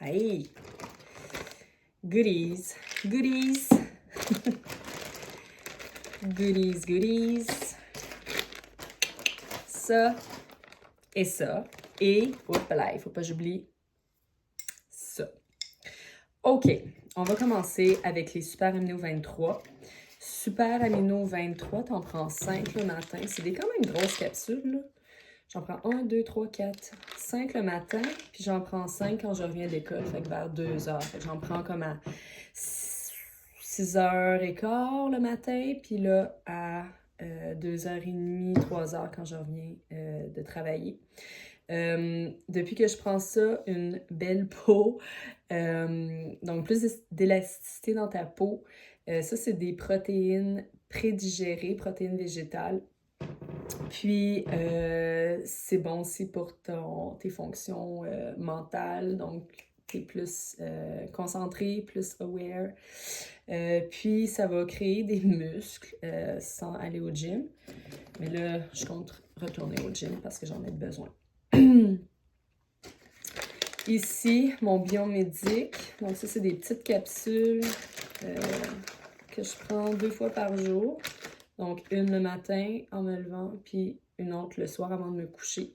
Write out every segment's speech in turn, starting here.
Hey! Goodies! Goodies! Goodies! Ça et ça. Et, hop là, il faut pas que j'oublie ça. OK, on va commencer avec les Super Amino 23. Super Amino 23, t'en prends 5 le matin. C'est quand même grosses capsules, là. J'en prends 1, 2, 3, 4, 5 le matin, puis j'en prends 5 quand je reviens d'école, fait que vers 2 heures. Fait que j'en prends comme à 6h15 le matin, puis là à 2h30, 3h quand je reviens de travailler. Depuis que je prends ça, une belle peau, donc plus d'élasticité dans ta peau. Ça, c'est des protéines prédigérées, protéines végétales. Puis, c'est bon aussi pour tes fonctions mentales, donc tu es plus concentré, plus aware. Puis, ça va créer des muscles sans aller au gym. Mais là, je compte retourner au gym parce que j'en ai besoin. Ici, mon biomédic. Donc, ça, c'est des petites capsules que je prends 2 fois par jour. Donc, une le matin en me levant, puis une autre le soir avant de me coucher.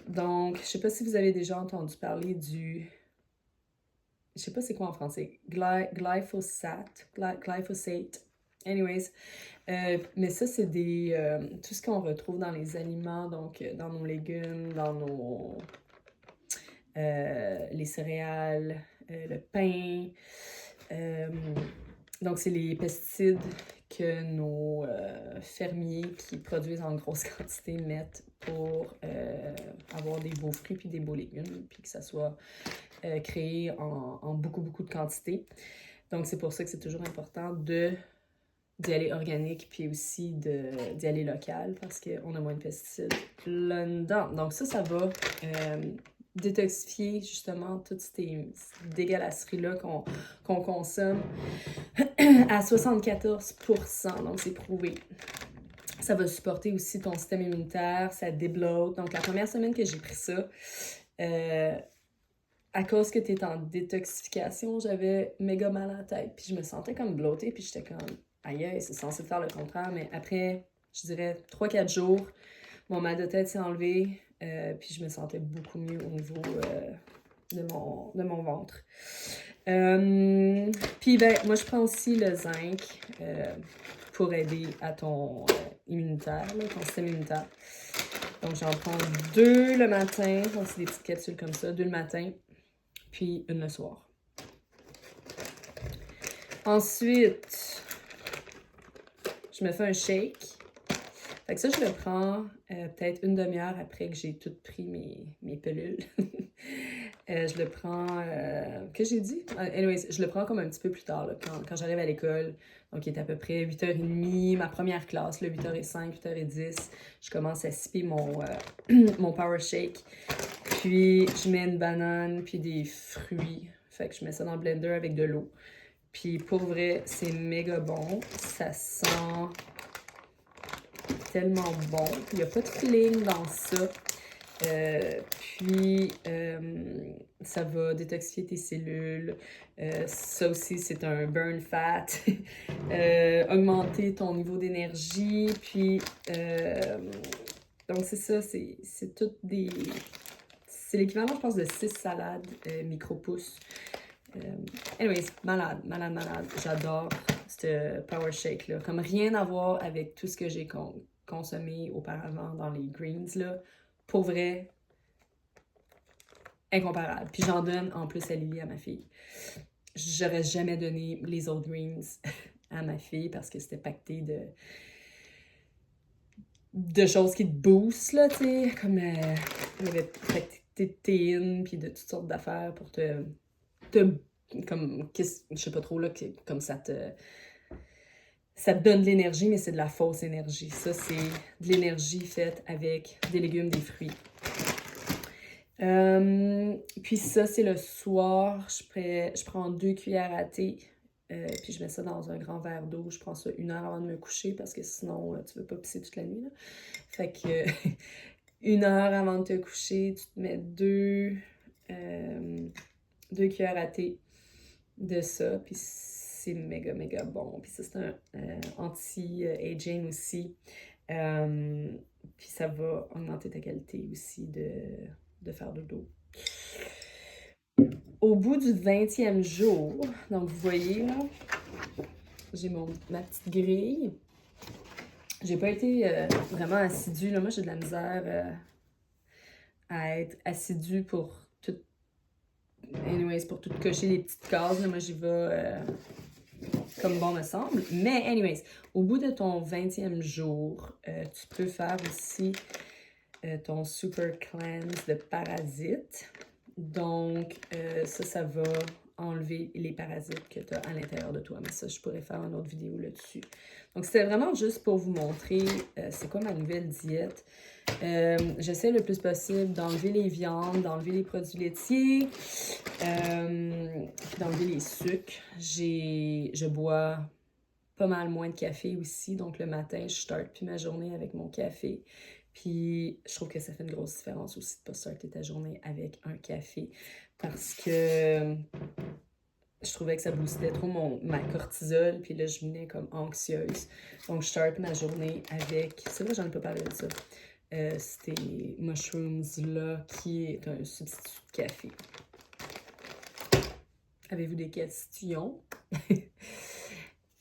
Donc, je ne sais pas si vous avez déjà entendu parler du... Je ne sais pas c'est quoi en français. Glyphosate. Anyways. Mais ça, c'est tout ce qu'on retrouve dans les aliments, donc dans nos légumes, dans nos... les céréales, le pain. Donc, c'est les pesticides que nos fermiers qui produisent en grosse quantité mettent pour avoir des beaux fruits puis des beaux légumes, puis que ça soit créé en beaucoup de quantité. Donc, c'est pour ça que c'est toujours important d'y aller organique, puis aussi d'y aller local, parce qu'on a moins de pesticides là-dedans. Donc, ça va détoxifier justement toutes ces dégueulasseries-là qu'on consomme à 74%, donc c'est prouvé. Ça va supporter aussi ton système immunitaire, ça débloque. Donc la première semaine que j'ai pris ça, à cause que tu es en détoxification, j'avais méga mal à la tête, puis je me sentais comme blottée, puis j'étais comme, aïe, c'est censé faire le contraire, mais après, je dirais 3-4 jours, mon mal de tête s'est enlevé, puis je me sentais beaucoup mieux au niveau de mon ventre. Puis ben, moi je prends aussi le zinc pour aider à ton immunitaire, là, ton système immunitaire. Donc j'en prends 2 le matin, donc c'est des petites capsules comme ça, 2 le matin, puis une le soir. Ensuite, je me fais un shake. Fait que ça, je le prends peut-être une demi-heure après que j'ai tout pris mes pilules. Je le prends... que j'ai dit? Anyways, je le prends comme un petit peu plus tard, là, quand j'arrive à l'école. Donc, il est à peu près 8h30, ma première classe, là, 8h05, 8h10. Je commence à siper mon Power Shake. Puis, je mets une banane, puis des fruits. Fait que je mets ça dans le blender avec de l'eau. Puis, pour vrai, c'est méga bon. Ça sent tellement bon. Il n'y a pas de feeling dans ça. Puis, ça va détoxifier tes cellules. Ça aussi, c'est un burn fat. Augmenter ton niveau d'énergie. Puis, donc c'est ça, c'est toutes des... C'est l'équivalent, je pense, de 6 salades micro-pouces. Anyways, malade. J'adore ce Power Shake là. Comme rien à voir avec tout ce que j'ai consommé auparavant dans les greens là. Pour vrai, incomparable. Puis j'en donne en plus à Lily, à ma fille. J'aurais jamais donné les autres greens à ma fille parce que c'était pacté de choses qui te boostent, là, tu sais. Comme il y avait pacté de théine, puis de toutes sortes d'affaires pour te comme, je sais pas trop, là, comme ça te donne de l'énergie, mais c'est de la fausse énergie. Ça, c'est de l'énergie faite avec des légumes, des fruits. Puis ça, c'est le soir. Je prends 2 cuillères à thé. Puis je mets ça dans un grand verre d'eau. Je prends ça 1 heure avant de me coucher parce que sinon, tu veux pas pisser toute la nuit. Là. Fait que 1 heure avant de te coucher, tu te mets 2 2 cuillères à thé de ça, puis c'est méga, méga bon. Puis ça, c'est un anti-aging aussi. Puis ça va augmenter ta qualité aussi de faire dodo. Au bout du 20e jour, donc vous voyez là, j'ai ma petite grille. J'ai pas été vraiment assidue. Là. Moi, j'ai de la misère à être assidue pour tout. Anyways, pour tout cocher les petites cases. Là, moi, j'y vais comme bon me semble. Mais, anyways, au bout de ton 20e jour, tu peux faire aussi ton Super Cleanse de parasites. Donc, ça va enlever les parasites que tu as à l'intérieur de toi. Mais ça, je pourrais faire une autre vidéo là-dessus. Donc, c'était vraiment juste pour vous montrer c'est quoi ma nouvelle diète. J'essaie le plus possible d'enlever les viandes, d'enlever les produits laitiers, puis d'enlever les sucres. Je bois pas mal moins de café aussi. Donc, le matin, je starte plus ma journée avec mon café. Puis, je trouve que ça fait une grosse différence aussi de ne pas starter ta journée avec un café parce que je trouvais que ça boostait trop ma cortisol. Puis là, je venais comme anxieuse. Donc, je starte ma journée avec... C'est vrai, j'en ai pas parlé de ça. Ces mushrooms-là qui est un substitut de café. Avez-vous des questions?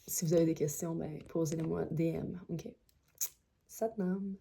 Si vous avez des questions, ben posez-les-moi DM. OK. Satnam.